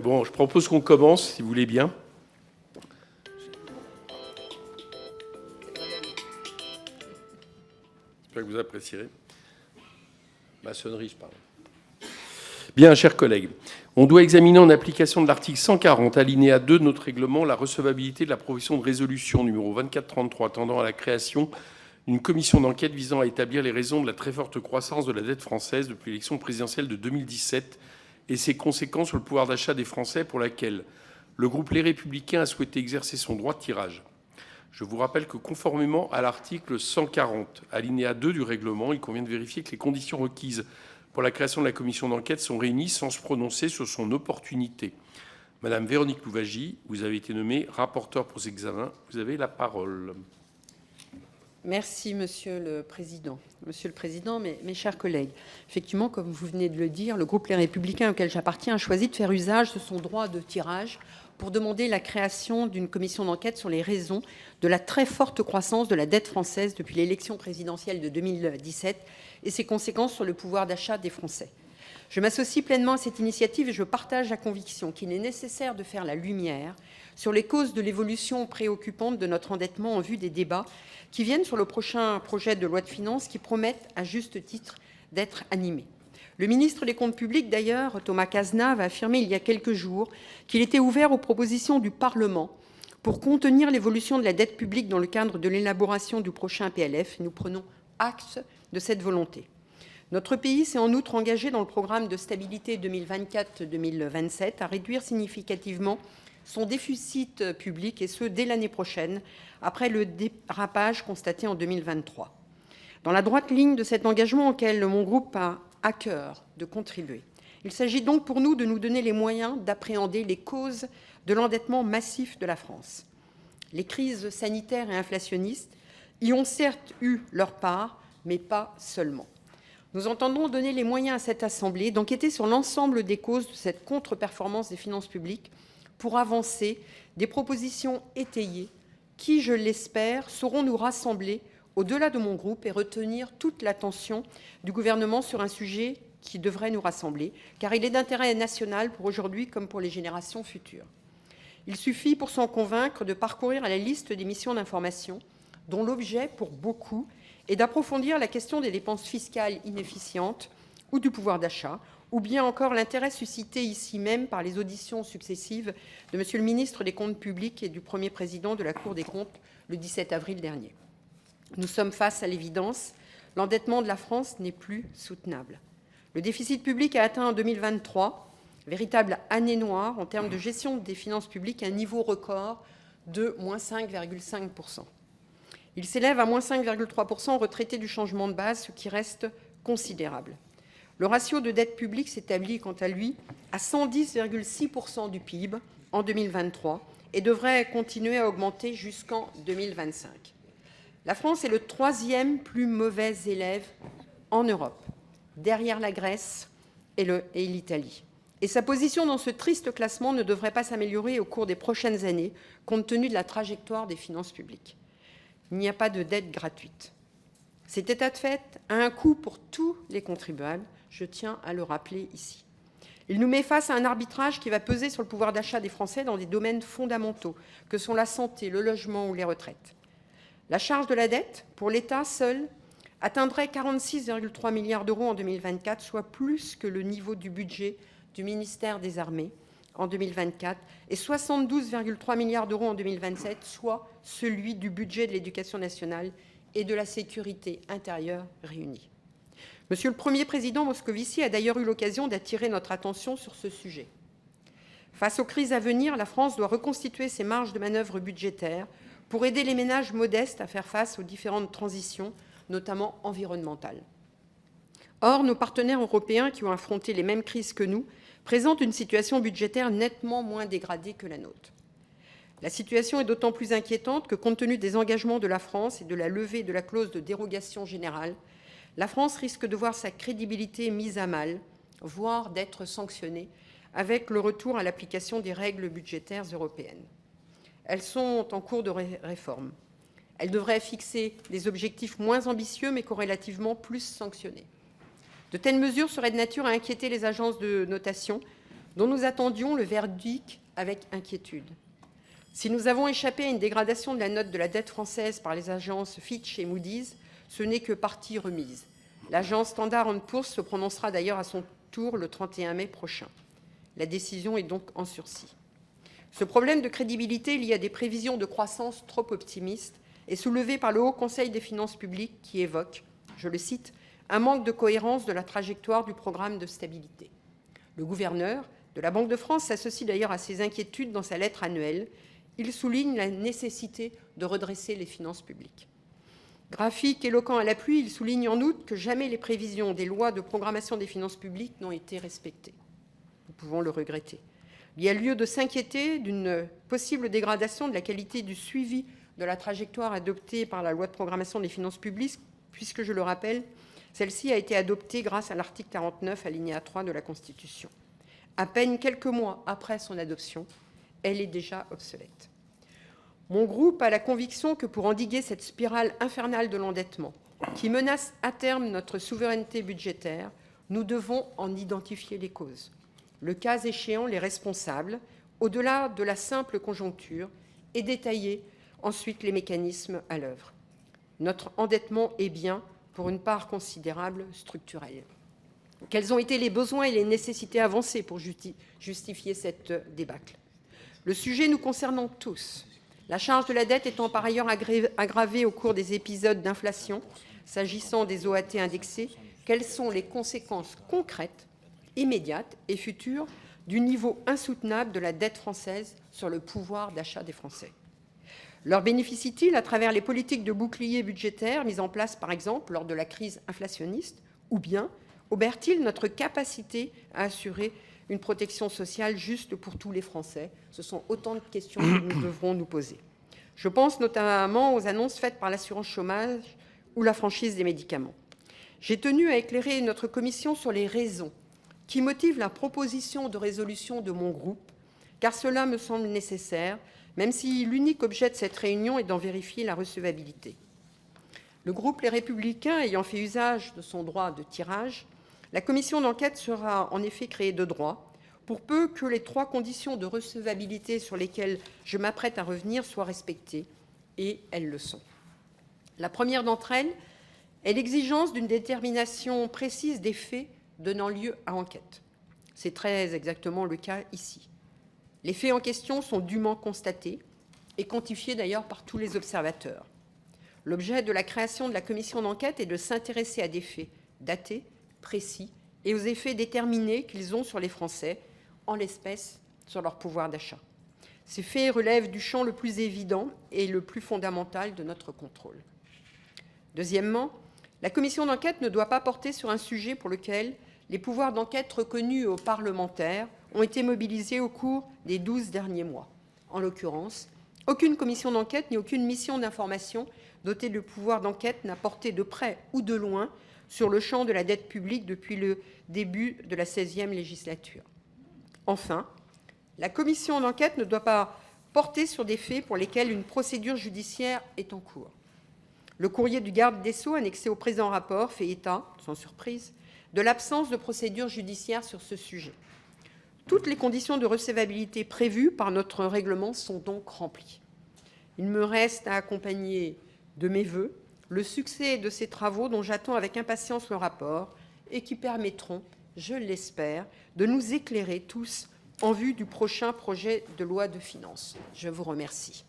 Bon, je propose qu'on commence, si vous voulez bien. J'espère que vous apprécierez. Maçonnerie, je parle. Bien, chers collègues, on doit examiner en application de l'article 140, alinéa 2 de notre règlement, la recevabilité de la proposition de résolution numéro 2433 tendant à la création d'une commission d'enquête visant à établir les raisons de la très forte croissance de la dette française depuis l'élection présidentielle de 2017 et ses conséquences sur le pouvoir d'achat des Français, pour laquelle le groupe Les Républicains a souhaité exercer son droit de tirage. Je vous rappelle que conformément à l'article 140, alinéa 2 du règlement, il convient de vérifier que les conditions requises pour la création de la commission d'enquête sont réunies sans se prononcer sur son opportunité. Madame Véronique Louwagie, vous avez été nommée rapporteure pour cet examen. Vous avez la parole. Merci, Monsieur le Président. Monsieur le Président, mes chers collègues, effectivement, comme vous venez de le dire, le groupe Les Républicains auquel j'appartiens a choisi de faire usage de son droit de tirage pour demander la création d'une commission d'enquête sur les raisons de la très forte croissance de la dette française depuis l'élection présidentielle de 2017 et ses conséquences sur le pouvoir d'achat des Français. Je m'associe pleinement à cette initiative et je partage la conviction qu'il est nécessaire de faire la lumière sur les causes de l'évolution préoccupante de notre endettement en vue des débats qui viennent sur le prochain projet de loi de finances qui promettent à juste titre d'être animés. Le ministre des Comptes publics, d'ailleurs, Thomas Cazenave, a affirmé il y a quelques jours qu'il était ouvert aux propositions du Parlement pour contenir l'évolution de la dette publique dans le cadre de l'élaboration du prochain PLF. Nous prenons acte de cette volonté. Notre pays s'est en outre engagé dans le programme de stabilité 2024-2027 à réduire significativement son déficit public, et ce, dès l'année prochaine, après le dérapage constaté en 2023. Dans la droite ligne de cet engagement auquel mon groupe a à cœur de contribuer, il s'agit donc pour nous de nous donner les moyens d'appréhender les causes de l'endettement massif de la France. Les crises sanitaires et inflationnistes y ont certes eu leur part, mais pas seulement. Nous entendons donner les moyens à cette Assemblée d'enquêter sur l'ensemble des causes de cette contre-performance des finances publiques pour avancer des propositions étayées qui, je l'espère, sauront nous rassembler au-delà de mon groupe et retenir toute l'attention du gouvernement sur un sujet qui devrait nous rassembler, car il est d'intérêt national pour aujourd'hui comme pour les générations futures. Il suffit pour s'en convaincre de parcourir la liste des missions d'information dont l'objet, pour beaucoup, est d'approfondir la question des dépenses fiscales inefficientes ou du pouvoir d'achat, ou bien encore l'intérêt suscité ici même par les auditions successives de Monsieur le ministre des Comptes publics et du Premier président de la Cour des comptes le 17 avril dernier. Nous sommes face à l'évidence, l'endettement de la France n'est plus soutenable. Le déficit public a atteint en 2023, véritable année noire en termes de gestion des finances publiques, un niveau record de moins 5,5%. Il s'élève à moins 5,3% retraité du changement de base, ce qui reste considérable. Le ratio de dette publique s'établit quant à lui à 110,6% du PIB en 2023 et devrait continuer à augmenter jusqu'en 2025. La France est le troisième plus mauvais élève en Europe, derrière la Grèce et l'Italie. Et sa position dans ce triste classement ne devrait pas s'améliorer au cours des prochaines années, compte tenu de la trajectoire des finances publiques. Il n'y a pas de dette gratuite. Cet état de fait a un coût pour tous les contribuables, je tiens à le rappeler ici. Il nous met face à un arbitrage qui va peser sur le pouvoir d'achat des Français dans des domaines fondamentaux, que sont la santé, le logement ou les retraites. La charge de la dette, pour l'État seul, atteindrait 46,3 milliards d'euros en 2024, soit plus que le niveau du budget du ministère des Armées en 2024, et 72,3 milliards d'euros en 2027, soit celui du budget de l'Éducation nationale et de la sécurité intérieure réunis. Monsieur le Premier président Moscovici a d'ailleurs eu l'occasion d'attirer notre attention sur ce sujet. Face aux crises à venir, la France doit reconstituer ses marges de manœuvre budgétaires pour aider les ménages modestes à faire face aux différentes transitions, notamment environnementales. Or, nos partenaires européens qui ont affronté les mêmes crises que nous présentent une situation budgétaire nettement moins dégradée que la nôtre. La situation est d'autant plus inquiétante que, compte tenu des engagements de la France et de la levée de la clause de dérogation générale, la France risque de voir sa crédibilité mise à mal, voire d'être sanctionnée, avec le retour à l'application des règles budgétaires européennes. Elles sont en cours de réforme. Elles devraient fixer des objectifs moins ambitieux, mais corrélativement plus sanctionnés. De telles mesures seraient de nature à inquiéter les agences de notation, dont nous attendions le verdict avec inquiétude. Si nous avons échappé à une dégradation de la note de la dette française par les agences Fitch et Moody's, ce n'est que partie remise. L'agence Standard & Poor's se prononcera d'ailleurs à son tour le 31 mai prochain. La décision est donc en sursis. Ce problème de crédibilité lié à des prévisions de croissance trop optimistes est soulevé par le Haut Conseil des finances publiques qui évoque, je le cite, un manque de cohérence de la trajectoire du programme de stabilité. Le gouverneur de la Banque de France s'associe d'ailleurs à ces inquiétudes dans sa lettre annuelle. Il souligne la nécessité de redresser les finances publiques. Graphique éloquent à l'appui, il souligne en outre que jamais les prévisions des lois de programmation des finances publiques n'ont été respectées. Nous pouvons le regretter. Il y a lieu de s'inquiéter d'une possible dégradation de la qualité du suivi de la trajectoire adoptée par la loi de programmation des finances publiques, puisque, je le rappelle, celle-ci a été adoptée grâce à l'article 49, alinéa 3 de la Constitution. À peine quelques mois après son adoption, elle est déjà obsolète. Mon groupe a la conviction que pour endiguer cette spirale infernale de l'endettement, qui menace à terme notre souveraineté budgétaire, nous devons en identifier les causes. Le cas échéant, les responsables, au-delà de la simple conjoncture, et détailler ensuite les mécanismes à l'œuvre. Notre endettement est bien, pour une part considérable, structurel. Quels ont été les besoins et les nécessités avancées pour justifier cette débâcle? Le sujet nous concernant tous, la charge de la dette étant par ailleurs aggravée au cours des épisodes d'inflation, s'agissant des OAT indexés, quelles sont les conséquences concrètes, immédiates et futures du niveau insoutenable de la dette française sur le pouvoir d'achat des Français? Leur bénéficie-t-il à travers les politiques de bouclier budgétaire mises en place, par exemple, lors de la crise inflationniste, ou bien obère-t-il notre capacité à assurer une protection sociale juste pour tous les Français? Ce sont autant de questions que nous devrons nous poser. Je pense notamment aux annonces faites par l'assurance chômage ou la franchise des médicaments. J'ai tenu à éclairer notre commission sur les raisons qui motivent la proposition de résolution de mon groupe, car cela me semble nécessaire, même si l'unique objet de cette réunion est d'en vérifier la recevabilité. Le groupe Les Républicains ayant fait usage de son droit de tirage, la commission d'enquête sera en effet créée de droit, pour peu que les 3 conditions de recevabilité sur lesquelles je m'apprête à revenir soient respectées, et elles le sont. La première d'entre elles est l'exigence d'une détermination précise des faits donnant lieu à enquête. C'est très exactement le cas ici. Les faits en question sont dûment constatés et quantifiés d'ailleurs par tous les observateurs. L'objet de la création de la commission d'enquête est de s'intéresser à des faits datés, précis et aux effets déterminés qu'ils ont sur les Français, en l'espèce sur leur pouvoir d'achat. Ces faits relèvent du champ le plus évident et le plus fondamental de notre contrôle. Deuxièmement, la commission d'enquête ne doit pas porter sur un sujet pour lequel les pouvoirs d'enquête reconnus aux parlementaires ont été mobilisés au cours des 12 derniers mois. En l'occurrence, aucune commission d'enquête ni aucune mission d'information dotée de pouvoirs d'enquête n'a porté de près ou de loin sur le champ de la dette publique depuis le début de la 16e législature. Enfin, la commission d'enquête ne doit pas porter sur des faits pour lesquels une procédure judiciaire est en cours. Le courrier du garde des Sceaux annexé au présent rapport fait état, sans surprise, de l'absence de procédure judiciaire sur ce sujet. Toutes les conditions de recevabilité prévues par notre règlement sont donc remplies. Il me reste à accompagner de mes vœux le succès de ces travaux dont j'attends avec impatience le rapport et qui permettront, je l'espère, de nous éclairer tous en vue du prochain projet de loi de finances. Je vous remercie.